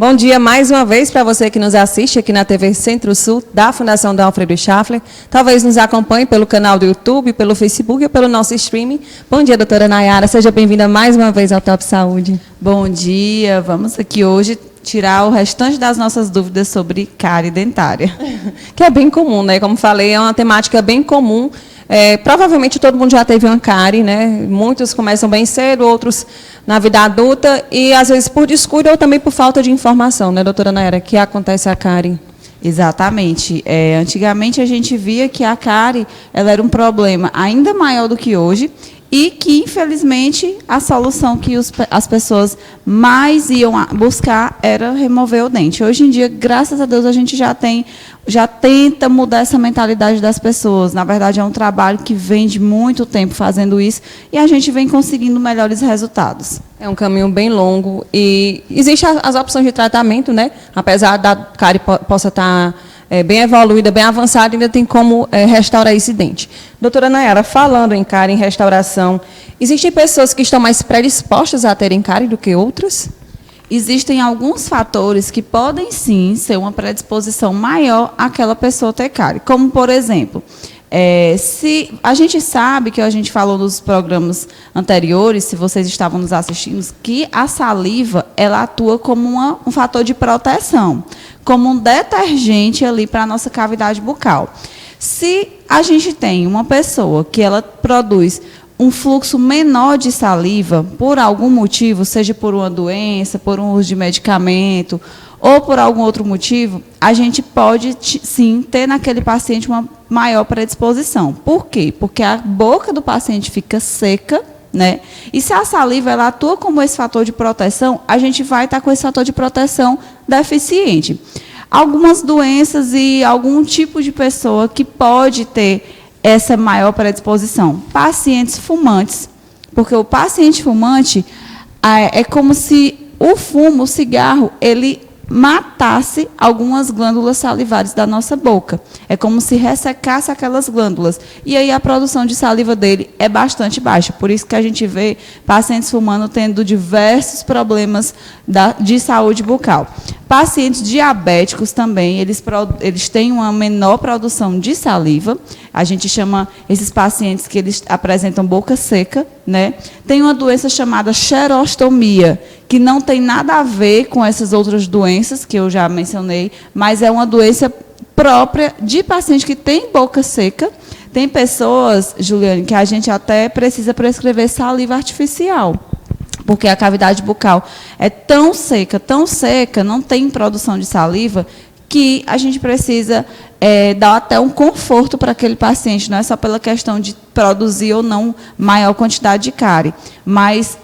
Bom dia mais uma vez para você que nos assiste aqui na TV Centro-Sul, da Fundação Dom Alfredo Schaffler. Talvez nos acompanhe pelo canal do YouTube, pelo Facebook ou pelo nosso streaming. Bom dia, doutora Nayara. Seja bem-vinda mais uma vez ao Top Saúde. Bom dia. Vamos aqui hoje tirar o restante das nossas dúvidas sobre cárie dentária. Que é bem comum, né? Como falei, é uma temática bem comum. Provavelmente todo mundo já teve uma cárie, né? Muitos começam bem cedo, outros na vida adulta e às vezes por descuido ou também por falta de informação, né, doutora Nayara, que acontece a cárie. Exatamente. Antigamente a gente via que a cárie ela era um problema ainda maior do que hoje e que, infelizmente, a solução que as pessoas mais iam buscar era remover o dente. Hoje em dia, graças a Deus, a gente já tenta mudar essa mentalidade das pessoas. Na verdade, é um trabalho que vem de muito tempo fazendo isso e a gente vem conseguindo melhores resultados. É um caminho bem longo e existem as opções de tratamento, né? Apesar da cárie possa estar bem evoluída, bem avançada, ainda tem como restaurar esse dente. Doutora Nayara, falando em cárie, em restauração, existem pessoas que estão mais predispostas a terem cárie do que outras? Existem alguns fatores que podem, sim, ser uma predisposição maior àquela pessoa ter cárie. Como, por exemplo, se a gente sabe, que a gente falou nos programas anteriores, se vocês estavam nos assistindo, que a saliva ela atua como um fator de proteção, como um detergente ali para a nossa cavidade bucal. Se a gente tem uma pessoa que ela produz um fluxo menor de saliva, por algum motivo, seja por uma doença, por um uso de medicamento, ou por algum outro motivo, a gente pode, sim, ter naquele paciente uma maior predisposição. Por quê? Porque a boca do paciente fica seca, né? E se a saliva ela atua como esse fator de proteção, a gente vai estar com esse fator de proteção deficiente. Algumas doenças e algum tipo de pessoa que pode ter essa maior predisposição. Pacientes fumantes, porque o paciente fumante é como se o fumo, o cigarro, ele matasse algumas glândulas salivares da nossa boca. É como se ressecasse aquelas glândulas. E aí a produção de saliva dele é bastante baixa. Por isso que a gente vê pacientes fumando tendo diversos problemas de saúde bucal. Pacientes diabéticos também, eles têm uma menor produção de saliva. A gente chama esses pacientes que eles apresentam boca seca, né? Tem uma doença chamada xerostomia, que não tem nada a ver com essas outras doenças que eu já mencionei, mas é uma doença própria de paciente que tem boca seca. Tem pessoas, Juliane, que a gente até precisa prescrever saliva artificial, porque a cavidade bucal é tão seca, não tem produção de saliva, que a gente precisa dar até um conforto para aquele paciente, não é só pela questão de produzir ou não maior quantidade de cárie. Mas,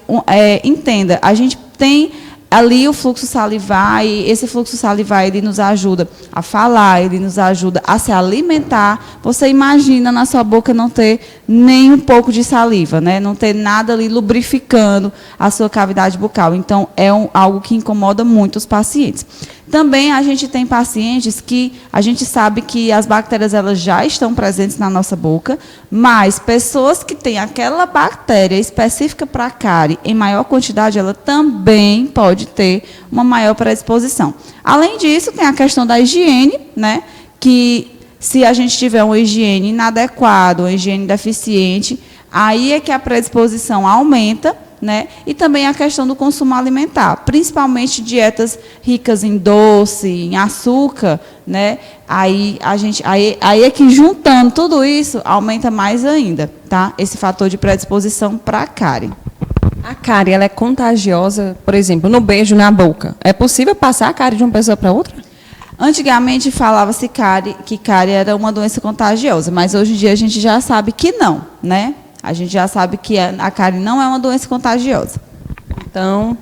entenda, a gente tem ali o fluxo salivar, e esse fluxo salivar ele nos ajuda a falar, ele nos ajuda a se alimentar. Você imagina na sua boca não ter nem um pouco de saliva, né? Não ter nada ali lubrificando a sua cavidade bucal. Então, é algo que incomoda muito os pacientes. Também a gente tem pacientes que a gente sabe que as bactérias elas já estão presentes na nossa boca, mas pessoas que têm aquela bactéria específica para a cárie em maior quantidade, ela também pode ter uma maior predisposição. Além disso, tem a questão da higiene, né? Que se a gente tiver uma higiene inadequada, uma higiene deficiente, aí é que a predisposição aumenta, né? E também a questão do consumo alimentar, principalmente dietas ricas em doce, em açúcar, né? Aí é que juntando tudo isso aumenta mais ainda, tá? Esse fator de predisposição para a cárie. A cárie ela é contagiosa, por exemplo, no beijo na boca. É possível passar a cárie de uma pessoa para outra? Antigamente falava-se que cárie era uma doença contagiosa, mas hoje em dia a gente já sabe que não, né? A gente já sabe que a cárie não é uma doença contagiosa. Então,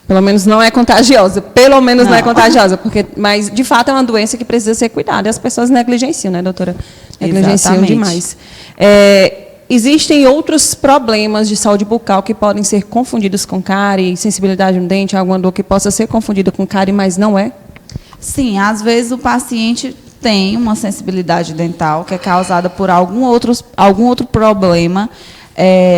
pelo menos não é contagiosa. Pelo menos não é contagiosa, mas de fato é uma doença que precisa ser cuidada. E as pessoas negligenciam, né, doutora? Negligenciam demais. Existem outros problemas de saúde bucal que podem ser confundidos com cárie, sensibilidade no dente, alguma dor que possa ser confundida com cárie, mas não é? Sim, às vezes o paciente tem uma sensibilidade dental que é causada por algum outro problema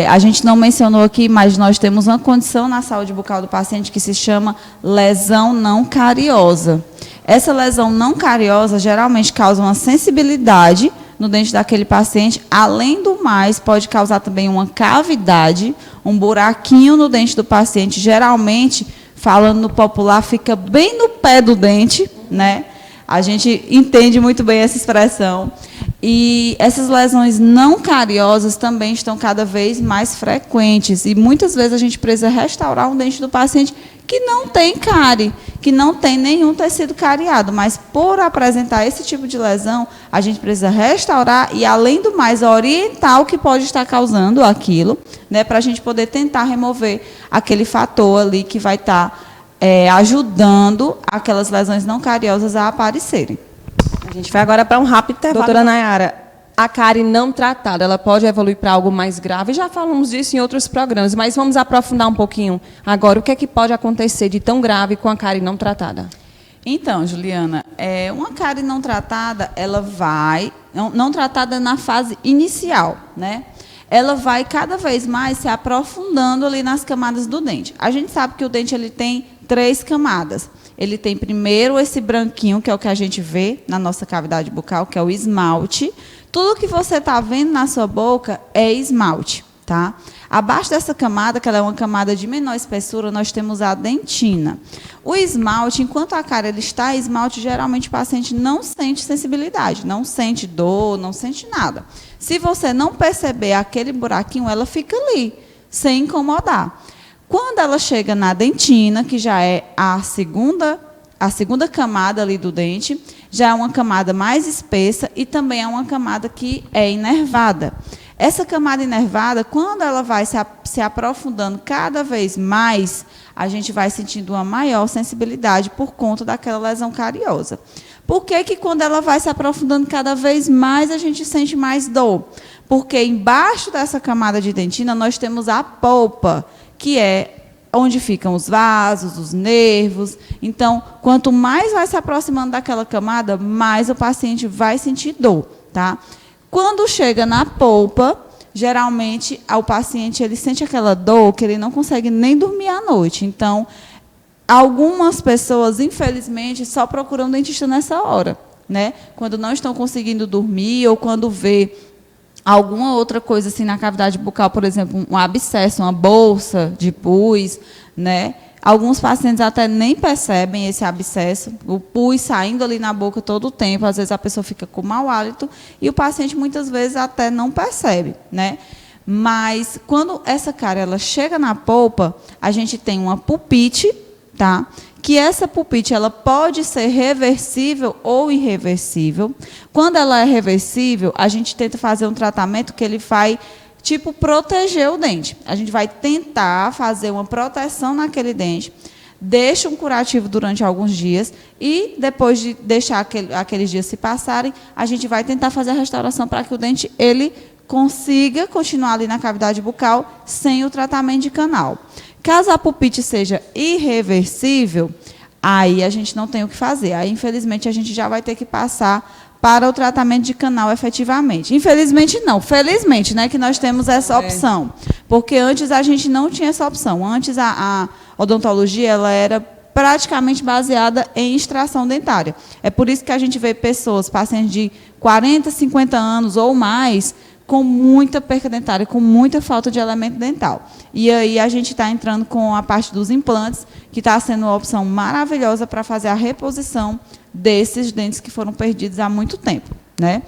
A gente não mencionou aqui, mas nós temos uma condição na saúde bucal do paciente que se chama lesão não cariosa. Essa lesão não cariosa geralmente causa uma sensibilidade no dente daquele paciente. Além do mais, pode causar também uma cavidade, um buraquinho no dente do paciente. Geralmente, falando no popular, fica bem no pé do dente, né? A gente entende muito bem essa expressão. E essas lesões não cariosas também estão cada vez mais frequentes. E muitas vezes a gente precisa restaurar um dente do paciente que não tem cárie, que não tem nenhum tecido cariado. Mas por apresentar esse tipo de lesão, a gente precisa restaurar e, além do mais, orientar o que pode estar causando aquilo, né, para a gente poder tentar remover aquele fator ali que vai estar ajudando aquelas lesões não cariosas a aparecerem. A gente vai agora para um rápido intervalo. Doutora Nayara, a cárie não tratada, ela pode evoluir para algo mais grave? Já falamos disso em outros programas, mas vamos aprofundar um pouquinho agora. O que é que pode acontecer de tão grave com a cárie não tratada? Então, Juliana, uma cárie não tratada, ela vai... Não tratada na fase inicial, né? Ela vai cada vez mais se aprofundando ali nas camadas do dente. A gente sabe que o dente ele tem 3 camadas. Ele tem primeiro esse branquinho, que é o que a gente vê na nossa cavidade bucal, que é o esmalte. Tudo que você está vendo na sua boca é esmalte, tá? Abaixo dessa camada, que ela é uma camada de menor espessura, nós temos a dentina. O esmalte, enquanto a cárie está esmalte, geralmente o paciente não sente sensibilidade, não sente dor, não sente nada. Se você não perceber aquele buraquinho, ela fica ali, sem incomodar. Quando ela chega na dentina, que já é a segunda camada ali do dente, já é uma camada mais espessa e também é uma camada que é inervada. Essa camada inervada, quando ela vai se aprofundando cada vez mais, a gente vai sentindo uma maior sensibilidade por conta daquela lesão cariosa. Por que que quando ela vai se aprofundando cada vez mais, a gente sente mais dor? Porque embaixo dessa camada de dentina, nós temos a polpa, que é onde ficam os vasos, os nervos. Então, quanto mais vai se aproximando daquela camada, mais o paciente vai sentir dor, tá? Quando chega na polpa, geralmente o paciente ele sente aquela dor que ele não consegue nem dormir à noite. Então, algumas pessoas, infelizmente, só procuram dentista nessa hora, né? Quando não estão conseguindo dormir ou quando vê alguma outra coisa assim na cavidade bucal, por exemplo, um abscesso, uma bolsa de pus, né? Alguns pacientes até nem percebem esse abscesso, o pus saindo ali na boca todo o tempo, às vezes a pessoa fica com mau hálito e o paciente muitas vezes até não percebe, né? Mas quando essa cárie ela chega na polpa, a gente tem uma pulpite, tá? Que essa pulpite ela pode ser reversível ou irreversível. Quando ela é reversível, a gente tenta fazer um tratamento que ele vai tipo proteger o dente. A gente vai tentar fazer uma proteção naquele dente, deixa um curativo durante alguns dias e depois de deixar aqueles dias se passarem, a gente vai tentar fazer a restauração para que o dente ele consiga continuar ali na cavidade bucal sem o tratamento de canal. Caso a pulpite seja irreversível, aí a gente não tem o que fazer. Aí, infelizmente, a gente já vai ter que passar para o tratamento de canal efetivamente. Infelizmente, não. Felizmente, né, que nós temos essa opção. Porque antes a gente não tinha essa opção. Antes a odontologia ela era praticamente baseada em extração dentária. É por isso que a gente vê pessoas, pacientes de 40, 50 anos ou mais, com muita perca dentária, com muita falta de elemento dental. E aí a gente está entrando com a parte dos implantes, que está sendo uma opção maravilhosa para fazer a reposição desses dentes que foram perdidos há muito tempo, né?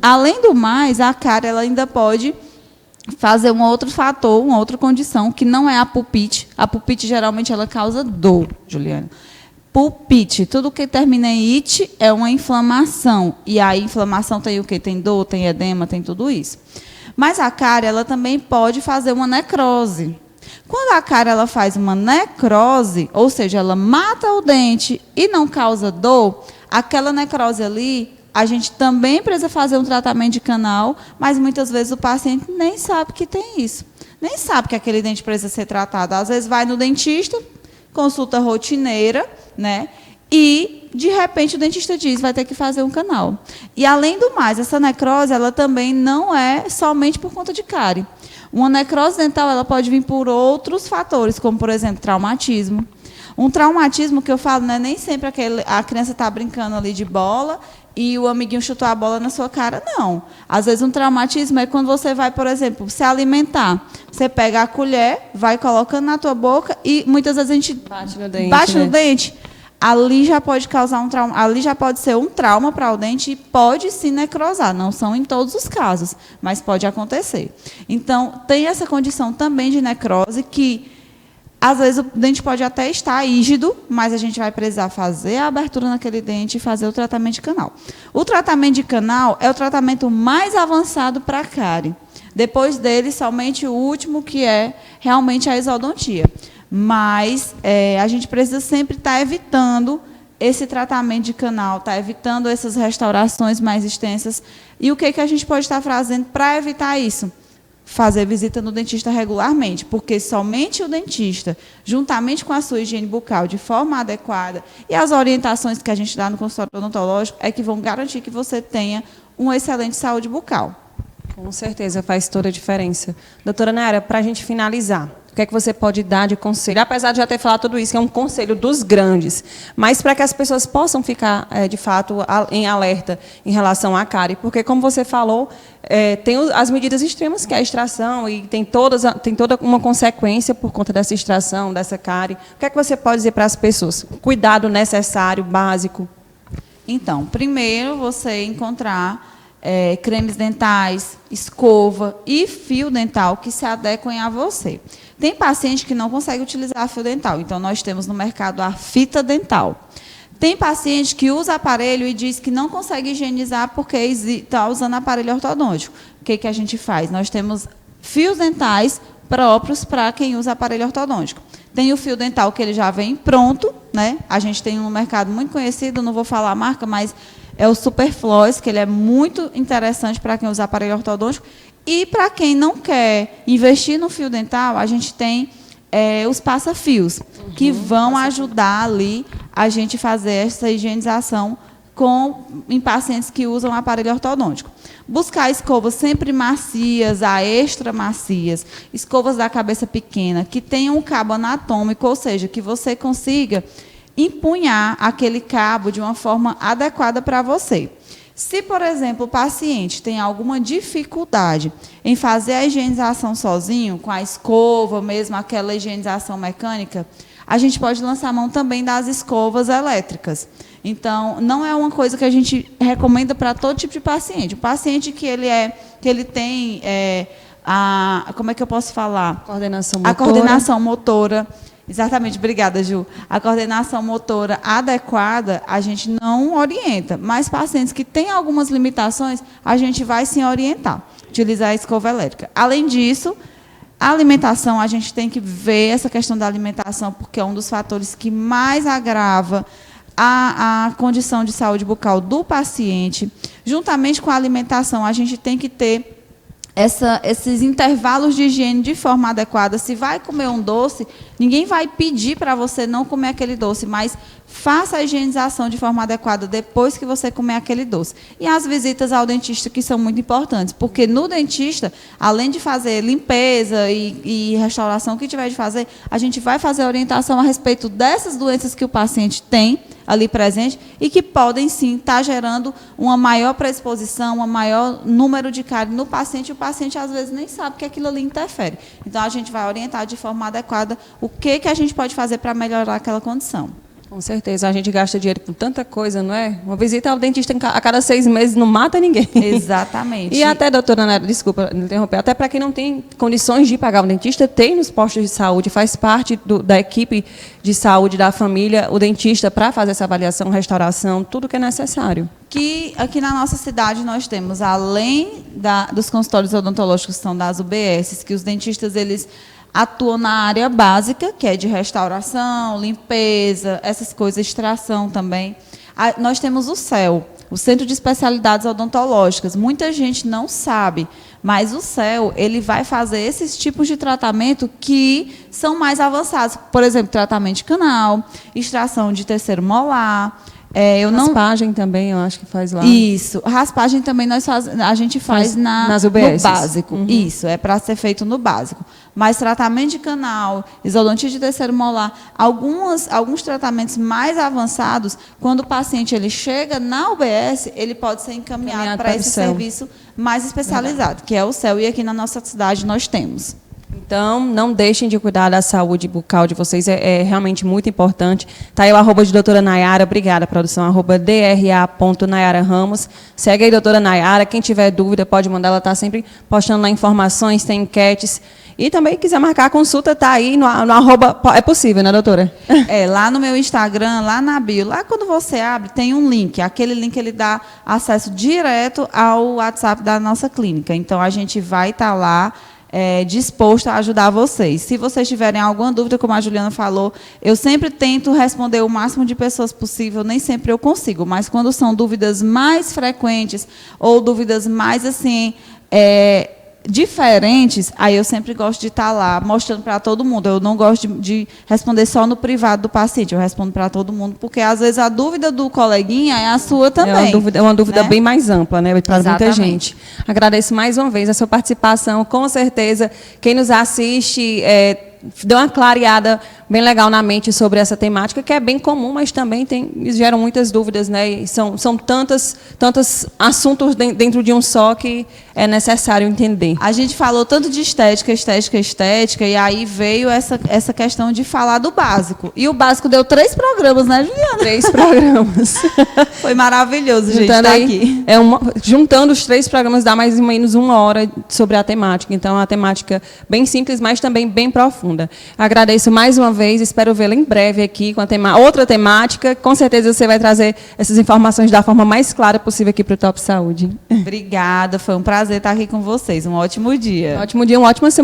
Além do mais, a cárie ela ainda pode fazer um outro fator, uma outra condição, que não é a pulpite. A pulpite, geralmente, ela causa dor, Juliana. Pulpite, tudo que termina em it é uma inflamação. E a inflamação tem o quê? Tem dor, tem edema, tem tudo isso. Mas a cárie, ela também pode fazer uma necrose. Quando a cárie ela faz uma necrose, ou seja, ela mata o dente e não causa dor, aquela necrose ali, a gente também precisa fazer um tratamento de canal, mas muitas vezes o paciente nem sabe que tem isso. Nem sabe que aquele dente precisa ser tratado. Às vezes vai no dentista, consulta rotineira, né? E de repente, o dentista diz, vai ter que fazer um canal. E, além do mais, essa necrose, ela também não é somente por conta de cárie. Uma necrose dental, ela pode vir por outros fatores, como, por exemplo, traumatismo. Um traumatismo que eu falo, não é nem sempre a criança está brincando ali de bola e o amiguinho chutou a bola na sua cara, não. Às vezes, um traumatismo é quando você vai, por exemplo, se alimentar. Você pega a colher, vai colocando na tua boca e, muitas vezes, a gente bate no dente. Ali já pode causar um trauma, ali já pode ser um trauma para o dente e pode sim necrosar. Não são em todos os casos, mas pode acontecer. Então, tem essa condição também de necrose que, às vezes, o dente pode até estar rígido, mas a gente vai precisar fazer a abertura naquele dente e fazer o tratamento de canal. O tratamento de canal é o tratamento mais avançado para a cárie. Depois dele, somente o último, que é realmente a exodontia. Mas a gente precisa sempre estar evitando esse tratamento de canal, estar evitando essas restaurações mais extensas. E o que a gente pode estar fazendo para evitar isso? Fazer visita no dentista regularmente, porque somente o dentista, juntamente com a sua higiene bucal de forma adequada e as orientações que a gente dá no consultório odontológico, é que vão garantir que você tenha uma excelente saúde bucal. Com certeza, faz toda a diferença. Doutora Nayara, para a gente finalizar, o que é que você pode dar de conselho? Apesar de já ter falado tudo isso, que é um conselho dos grandes, mas para que as pessoas possam ficar, de fato, em alerta em relação à cárie, porque, como você falou, tem as medidas extremas, que é a extração, e tem toda uma consequência por conta dessa extração, dessa cárie. O que é que você pode dizer para as pessoas? Cuidado necessário, básico. Então, primeiro, você encontrar cremes dentais, escova e fio dental que se adequem a você. Tem paciente que não consegue utilizar fio dental, então nós temos no mercado a fita dental. Tem paciente que usa aparelho e diz que não consegue higienizar porque está usando aparelho ortodôntico. O que a gente faz? Nós temos fios dentais próprios para quem usa aparelho ortodôntico. Tem o fio dental que ele já vem pronto, né? A gente tem um mercado muito conhecido, não vou falar a marca, mas é o Superfloss, que ele é muito interessante para quem usa aparelho ortodôntico. E para quem não quer investir no fio dental, a gente tem os passa-fios, que vão ajudar ali a gente fazer essa higienização em pacientes que usam aparelho ortodôntico. Buscar escovas sempre macias, a extra macias, escovas da cabeça pequena, que tenham um cabo anatômico, ou seja, que você consiga empunhar aquele cabo de uma forma adequada para você. Se, por exemplo, o paciente tem alguma dificuldade em fazer a higienização sozinho, com a escova, mesmo aquela higienização mecânica, a gente pode lançar a mão também das escovas elétricas. Então, não é uma coisa que a gente recomenda para todo tipo de paciente. O paciente que ele tem como é que eu posso falar? A coordenação motora. Exatamente, obrigada, Ju. A coordenação motora adequada, a gente não orienta, mas pacientes que têm algumas limitações, a gente vai sim orientar, utilizar a escova elétrica. Além disso, a alimentação, a gente tem que ver essa questão da alimentação, porque é um dos fatores que mais agrava a condição de saúde bucal do paciente. Juntamente com a alimentação, a gente tem que ter esses intervalos de higiene de forma adequada. Se vai comer um doce, ninguém vai pedir para você não comer aquele doce, mas faça a higienização de forma adequada depois que você comer aquele doce. E as visitas ao dentista, que são muito importantes, porque no dentista, além de fazer limpeza e restauração, o que tiver de fazer, a gente vai fazer orientação a respeito dessas doenças que o paciente tem ali presente e que podem, sim, estar gerando uma maior predisposição, um maior número de cárie no paciente, e o paciente, às vezes, nem sabe que aquilo ali interfere. Então, a gente vai orientar de forma adequada o que a gente pode fazer para melhorar aquela condição. Com certeza, a gente gasta dinheiro com tanta coisa, não é? Uma visita ao dentista a cada 6 meses não mata ninguém. Exatamente. E até, doutora Nayara, desculpa interromper, até para quem não tem condições de pagar um dentista, tem nos postos de saúde, faz parte da equipe de saúde da família, o dentista, para fazer essa avaliação, restauração, tudo que é necessário. Que aqui na nossa cidade nós temos, além dos consultórios odontológicos, que são das UBSs, que os dentistas, eles atuam na área básica, que é de restauração, limpeza, essas coisas, extração também. Nós temos o CEL, o Centro de Especialidades Odontológicas. Muita gente não sabe, mas o CEL, ele vai fazer esses tipos de tratamento que são mais avançados. Por exemplo, tratamento de canal, extração de terceiro molar, Raspagem também, eu acho que faz lá. Isso. Raspagem também a gente faz nas UBS. No básico. Uhum. Isso, é para ser feito no básico. Mas tratamento de canal, exodontite de terceiro molar, alguns tratamentos mais avançados, quando o paciente ele chega na UBS, ele pode ser encaminhado para esse serviço mais especializado, que é o CEL, e aqui na nossa cidade nós temos. Então, não deixem de cuidar da saúde bucal de vocês, é realmente muito importante. Está aí o @ de doutora Nayara, obrigada, produção, @dra.nayara-ramos. Segue aí, doutora Nayara, quem tiver dúvida pode mandar, ela está sempre postando lá informações, tem enquetes. E também, quiser marcar a consulta, está aí no @, é possível, né, doutora? Lá no meu Instagram, lá na bio, lá quando você abre, tem um link. Aquele link, ele dá acesso direto ao WhatsApp da nossa clínica. Então, a gente vai estar lá, disposto a ajudar vocês. Se vocês tiverem alguma dúvida, como a Juliana falou, eu sempre tento responder o máximo de pessoas possível, nem sempre eu consigo, mas quando são dúvidas mais frequentes ou dúvidas mais assim, diferentes, aí eu sempre gosto de estar lá mostrando para todo mundo. Eu não gosto de responder só no privado do paciente, eu respondo para todo mundo, porque às vezes a dúvida do coleguinha é a sua também. É uma dúvida bem mais ampla, né, para muita gente. Agradeço mais uma vez a sua participação, com certeza quem nos assiste deu uma clareada bem legal na mente sobre essa temática, que é bem comum, mas também geram muitas dúvidas, né? E são tantos assuntos dentro de um só que é necessário entender. A gente falou tanto de estética, e aí veio essa questão de falar do básico. E o básico deu 3 programas, né, Juliana? 3 programas. Foi maravilhoso, gente, estar aqui. Juntando os 3 programas, dá mais ou menos 1 hora sobre a temática. Então, é uma temática bem simples, mas também bem profunda. Agradeço mais uma vez, espero vê-la em breve aqui com outra temática. Com certeza você vai trazer essas informações da forma mais clara possível aqui para o Top Saúde. Obrigada, foi um prazer estar aqui com vocês. Um ótimo dia. Um ótimo dia, uma ótima semana.